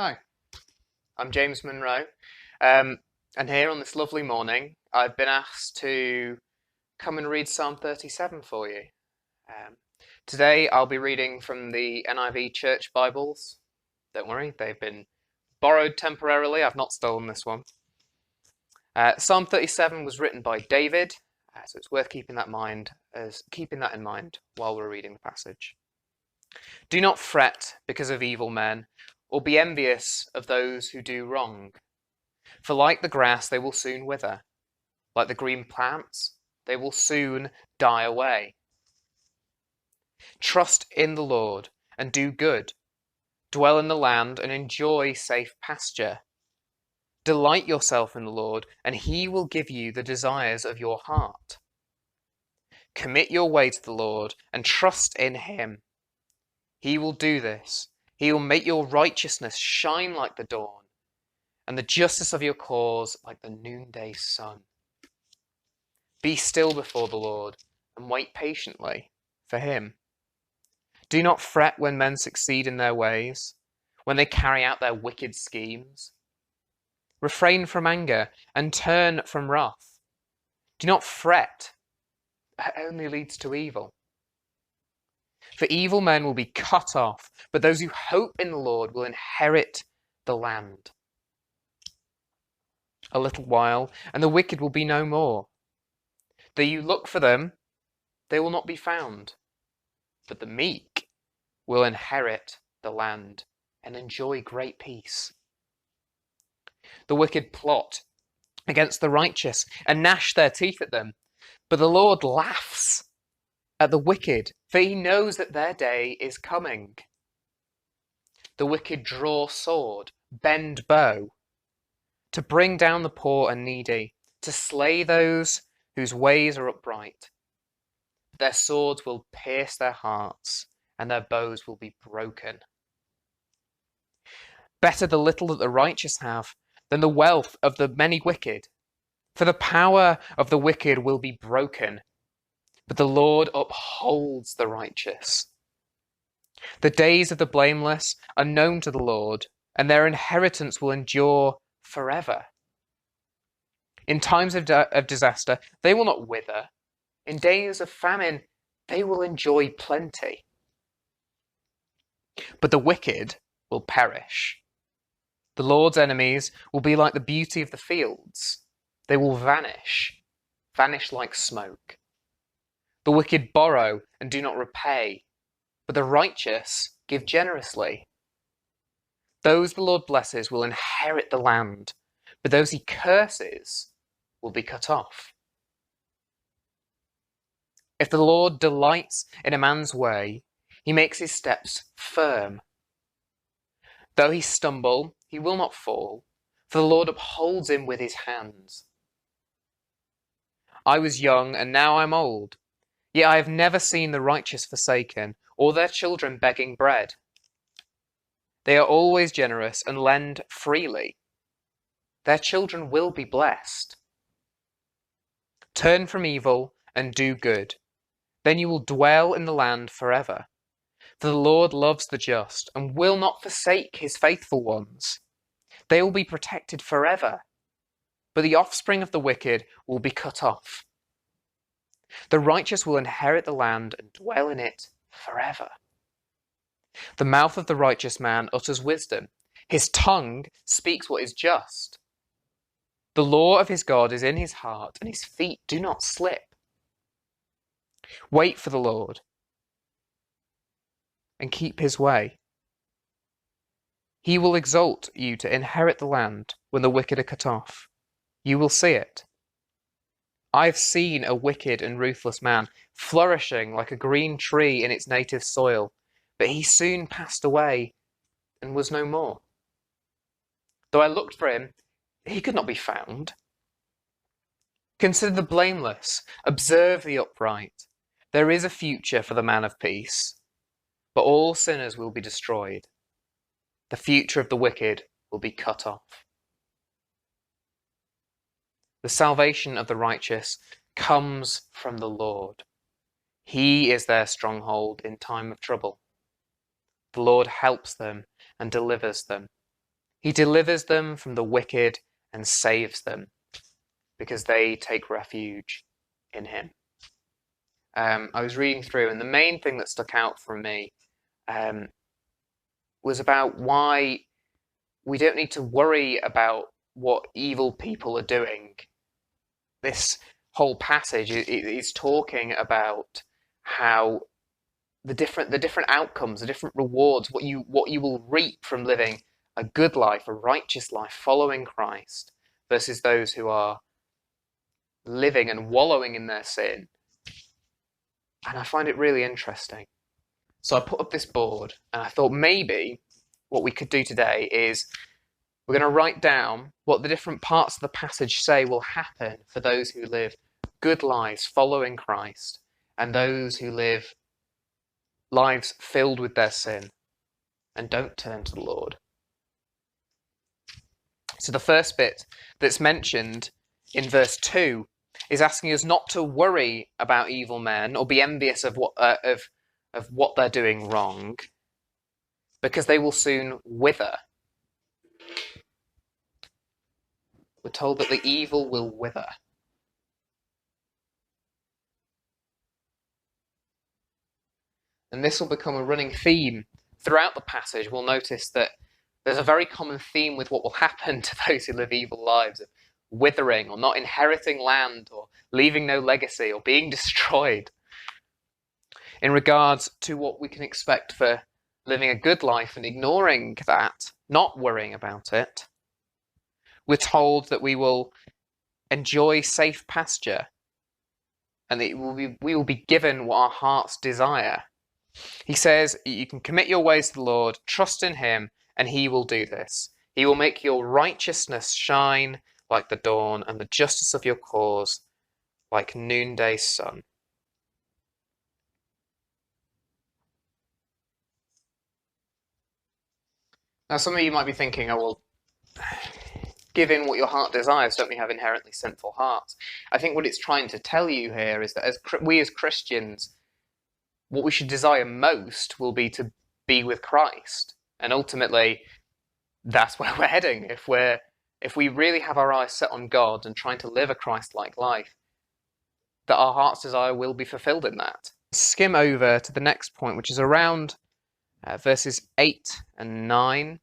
Hi, I'm James Monroe, and here on this lovely morning, I've been asked to come and read Psalm 37 for you. Um, Today, I'll be reading from the NIV Church Bibles. Don't worry, they've been borrowed temporarily. I've not stolen this one. Psalm 37 was written by David, so it's worth keeping that in mind while we're reading the passage. Do not fret because of evil men, or be envious of those who do wrong. For like the grass, they will soon wither. Like the green plants, they will soon die away. Trust in the Lord and do good. Dwell in the land and enjoy safe pasture. Delight yourself in the Lord, and he will give you the desires of your heart. Commit your way to the Lord and trust in him. He will do this. He will make your righteousness shine like the dawn, and the justice of your cause like the noonday sun. Be still before the Lord and wait patiently for him. Do not fret when men succeed in their ways, when they carry out their wicked schemes. Refrain from anger and turn from wrath. Do not fret, that only leads to evil. For evil men will be cut off, but those who hope in the Lord will inherit the land. A little while, and the wicked will be no more. Though you look for them, they will not be found. But the meek will inherit the land and enjoy great peace. The wicked plot against the righteous and gnash their teeth at them. But the Lord laughs at the wicked, for he knows that their day is coming. The wicked draw sword, bend bow, to bring down the poor and needy, to slay those whose ways are upright. Their swords will pierce their hearts, and their bows will be broken. Better the little that the righteous have than the wealth of the many wicked. For the power of the wicked will be broken, but the Lord upholds the righteous. The days of the blameless are known to the Lord, and their inheritance will endure forever. In times of disaster, they will not wither. In days of famine, they will enjoy plenty. But the wicked will perish. The Lord's enemies will be like the beauty of the fields. They will vanish like smoke. The wicked borrow and do not repay, but the righteous give generously. Those the Lord blesses will inherit the land, but those he curses will be cut off. If the Lord delights in a man's way, he makes his steps firm. Though he stumble, he will not fall, for the Lord upholds him with his hands. I was young, and now I am old, yet I have never seen the righteous forsaken, or their children begging bread. They are always generous and lend freely. Their children will be blessed. Turn from evil and do good. Then you will dwell in the land forever. For the Lord loves the just and will not forsake his faithful ones. They will be protected forever, but the offspring of the wicked will be cut off. The righteous will inherit the land and dwell in it forever. The mouth of the righteous man utters wisdom. His tongue speaks what is just. The law of his God is in his heart, and his feet do not slip. Wait for the Lord and keep his way. He will exalt you to inherit the land when the wicked are cut off. You will see it. I have seen a wicked and ruthless man flourishing like a green tree in its native soil, but he soon passed away and was no more. Though I looked for him, he could not be found. Consider the blameless, observe the upright. There is a future for the man of peace, but all sinners will be destroyed. The future of the wicked will be cut off. The salvation of the righteous comes from the Lord. He is their stronghold in time of trouble. The Lord helps them and delivers them. He delivers them from the wicked and saves them because they take refuge in him. I was reading through, and the main thing that stuck out for me was about why we don't need to worry about what evil people are doing. This whole passage is talking about how the different outcomes, the different rewards, what you will reap from living a good life, a righteous life, following Christ, versus those who are living and wallowing in their sin. And I find it really interesting. So I put up this board, and I thought maybe what we could do today is we're going to write down what the different parts of the passage say will happen for those who live good lives following Christ, and those who live lives filled with their sin and don't turn to the Lord. So the first bit that's mentioned in verse 2 is asking us not to worry about evil men or be envious of what they're doing wrong, because they will soon wither. We're told that the evil will wither. And this will become a running theme throughout the passage. We'll notice that there's a very common theme with what will happen to those who live evil lives, of withering or not inheriting land or leaving no legacy or being destroyed. In regards to what we can expect for living a good life and ignoring that, not worrying about it, we're told that we will enjoy safe pasture and that we will be given what our hearts desire. He says you can commit your ways to the Lord, trust in him, and he will do this. He will make your righteousness shine like the dawn and the justice of your cause like noonday sun. Now, some of you might be thinking, oh, well, given what your heart desires, don't we have inherently sinful hearts? I think what it's trying to tell you here is that we as Christians, what we should desire most will be to be with Christ. And ultimately, that's where we're heading. If we really have our eyes set on God and trying to live a Christ-like life, that our heart's desire will be fulfilled in that. Skim over to the next point, which is around verses 8 and 9,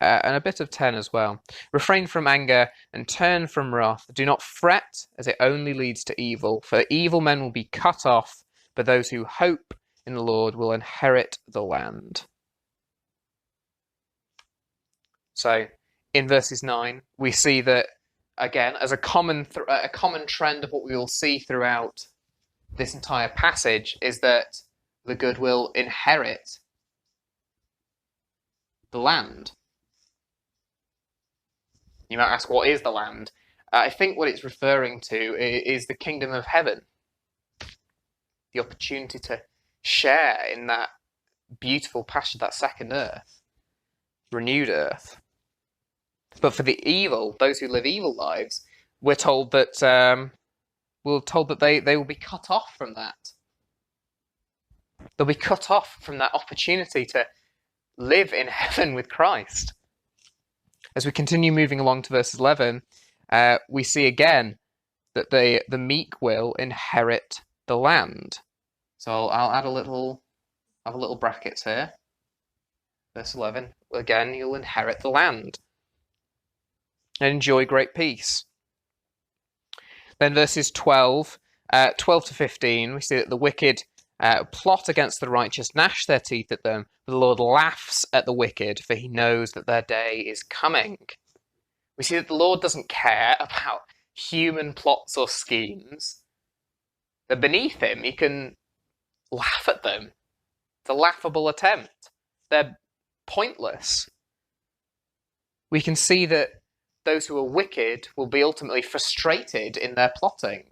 and a bit of 10 as well. Refrain from anger and turn from wrath. Do not fret, as it only leads to evil. For evil men will be cut off, but those who hope in the Lord will inherit the land. So, in verses 9, we see that, again, as a common trend of what we will see throughout this entire passage, is that the good will inherit the land. You might ask, what is the land? I think what it's referring to is the kingdom of heaven. The opportunity to share in that beautiful pasture, that second earth, renewed earth. But for the evil, those who live evil lives, we're told that they will be cut off from that. They'll be cut off from that opportunity to live in heaven with Christ. As we continue moving along to verse 11, we see again that the meek will inherit the land. So I'll add a little brackets here. Verse 11, again, you'll inherit the land and enjoy great peace. Then verses 12 to 15, we see that the wicked plot against the righteous, gnash their teeth at them, but the Lord laughs at the wicked, for he knows that their day is coming. We see that the Lord doesn't care about human plots or schemes. They're beneath him. He can laugh at them. It's a laughable attempt. They're pointless. We can see that those who are wicked will be ultimately frustrated in their plotting.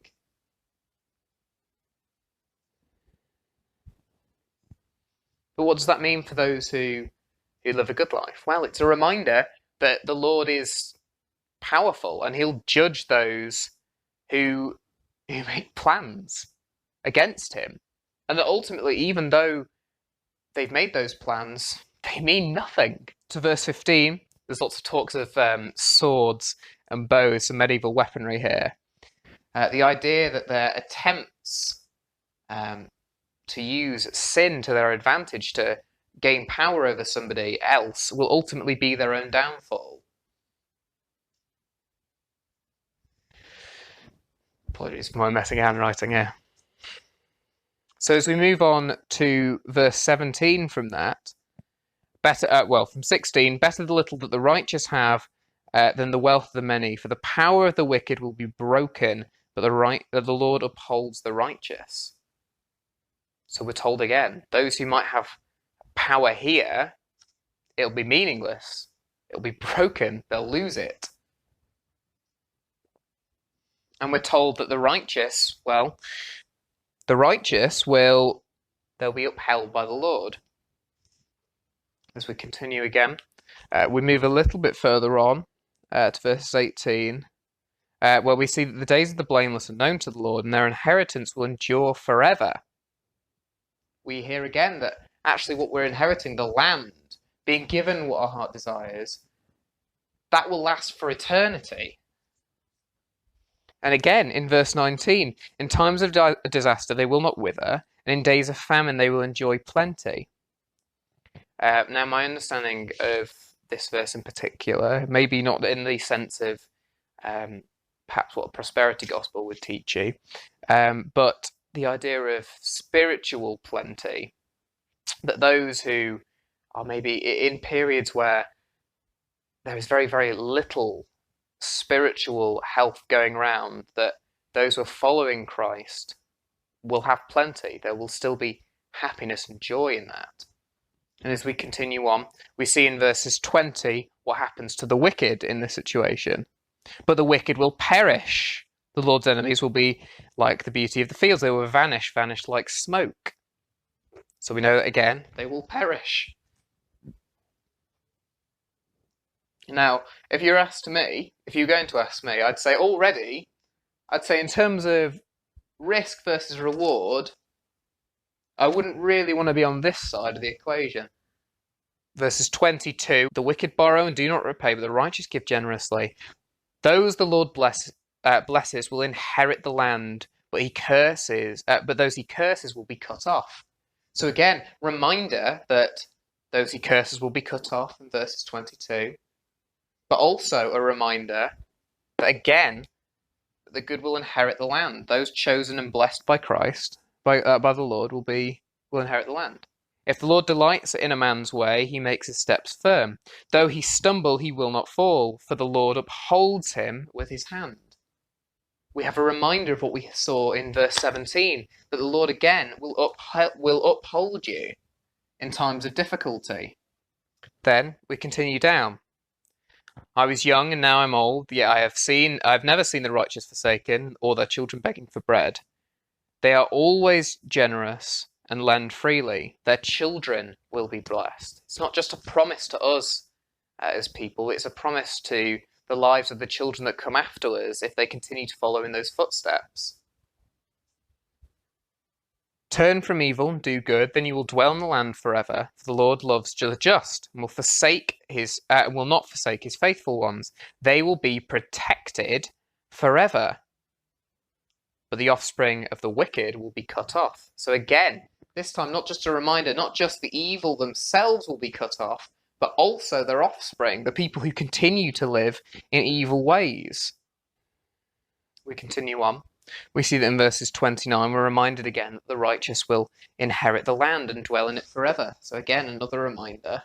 But what does that mean for those who live a good life? Well, it's a reminder that the Lord is powerful and he'll judge those who make plans against him. And that ultimately, even though they've made those plans, they mean nothing. To verse 15, There's lots of talks of swords and bows, some medieval weaponry here. The idea that their attempts to use sin to their advantage to gain power over somebody else will ultimately be their own downfall. Apologies for my messy handwriting here. So as we move on to verse 17 from that, from 16, better the little that the righteous have than the wealth of the many, for the power of the wicked will be broken, but the Lord upholds the righteous. So we're told again, those who might have power here, it'll be meaningless. It'll be broken. They'll lose it. And we're told that the righteous, they'll be upheld by the Lord. As we continue again, we move a little bit further on to verse 18, where we see that the days of the blameless are known to the Lord, and their inheritance will endure forever. We hear again that actually what we're inheriting, the land, being given what our heart desires, that will last for eternity. And again, in verse 19, in times of disaster they will not wither, and in days of famine they will enjoy plenty. Now, my understanding of this verse in particular, maybe not in the sense of perhaps what a prosperity gospel would teach you, but the idea of spiritual plenty, that those who are maybe in periods where there is very, very little spiritual health going around, that those who are following Christ will have plenty. There will still be happiness and joy in that. And as we continue on, we see in verses 20 what happens to the wicked in this situation. But the wicked will perish. The Lord's enemies will be like the beauty of the fields. They will vanish like smoke. So we know that again, they will perish. Now, if you're going to ask me, I'd say in terms of risk versus reward, I wouldn't really want to be on this side of the equation. Verses 22, the wicked borrow and do not repay, but the righteous give generously. Those the Lord blesses will inherit the land, but those he curses will be cut off. So again, reminder that those he curses will be cut off in verses 22. But also a reminder that again, the good will inherit the land. Those chosen and blessed by Christ, by the Lord, will inherit the land. If the Lord delights in a man's way, he makes his steps firm. Though he stumble, he will not fall, for the Lord upholds him with his hand. We have a reminder of what we saw in verse 17, that the Lord again will uphold you in times of difficulty. Then we continue down. I was young and now I'm old, yet I have never seen the righteous forsaken, or their children begging for bread. They are always generous and lend freely. Their children will be blessed. It's not just a promise to us as people, it's a promise to the lives of the children that come after us if they continue to follow in those footsteps. Turn from evil and do good, then you will dwell in the land forever. For the Lord loves the just and will not forsake his faithful ones. They will be protected forever. But the offspring of the wicked will be cut off. So again, this time not just a reminder, not just the evil themselves will be cut off, but also their offspring, the people who continue to live in evil ways. We continue on. We see that in verses 29, we're reminded again that the righteous will inherit the land and dwell in it forever. So again, another reminder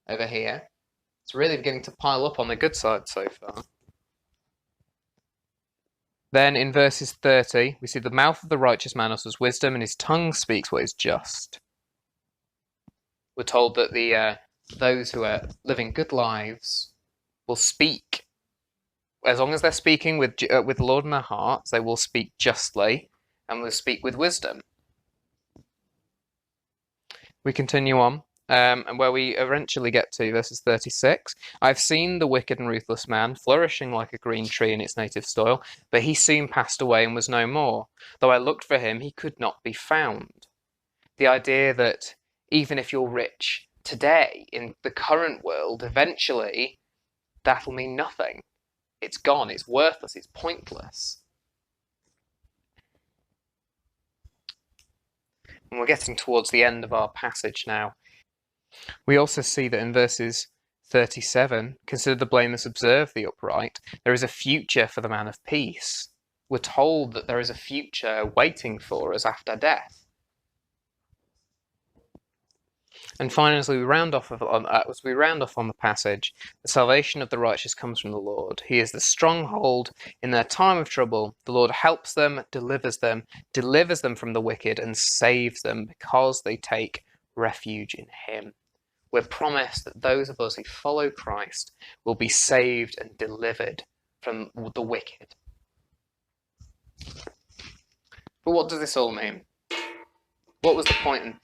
over here. It's really beginning to pile up on the good side so far. Then in verses 30, we see the mouth of the righteous man utters wisdom, and his tongue speaks what is just. We're told that those who are living good lives will speak. As long as they're speaking with the Lord in their hearts, they will speak justly and will speak with wisdom. We continue on, and where we eventually get to verses 36. I've seen the wicked and ruthless man flourishing like a green tree in its native soil, but he soon passed away and was no more. Though I looked for him, he could not be found. The idea that even if you're rich today in the current world, eventually that'll mean nothing. It's gone, it's worthless, it's pointless. And we're getting towards the end of our passage now. We also see that in verses 37, consider the blameless, observe the upright. There is a future for the man of peace. We're told that there is a future waiting for us after death. And finally, as we round off on the passage, the salvation of the righteous comes from the Lord. He is the stronghold in their time of trouble. The Lord helps them, delivers them from the wicked, and saves them because they take refuge in him. We're promised that those of us who follow Christ will be saved and delivered from the wicked. But what does this all mean? What was the point in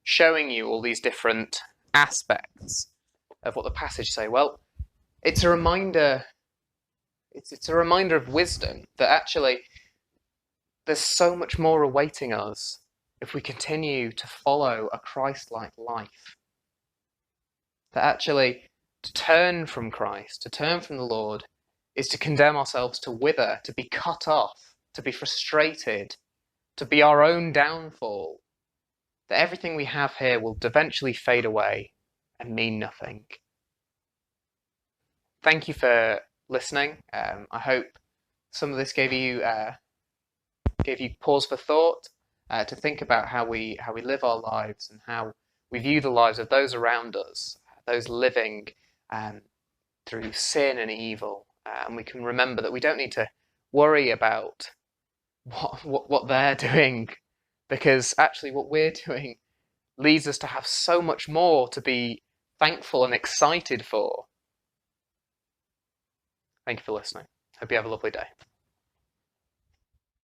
showing you all these different aspects of what the passage say? Well, it's a reminder. It's a reminder of wisdom that actually there's so much more awaiting us if we continue to follow a Christ-like life. That actually to turn from Christ, to turn from the Lord, is to condemn ourselves to wither, to be cut off, to be frustrated, to be our own downfall. That everything we have here will eventually fade away and mean nothing. Thank you for listening. I hope some of this gave you pause for thought, to think about how we live our lives and how we view the lives of those around us, those living through sin and evil. And we can remember that we don't need to worry about what they're doing, because actually what we're doing leads us to have so much more to be thankful and excited for. Thank you for listening. Hope you have a lovely day.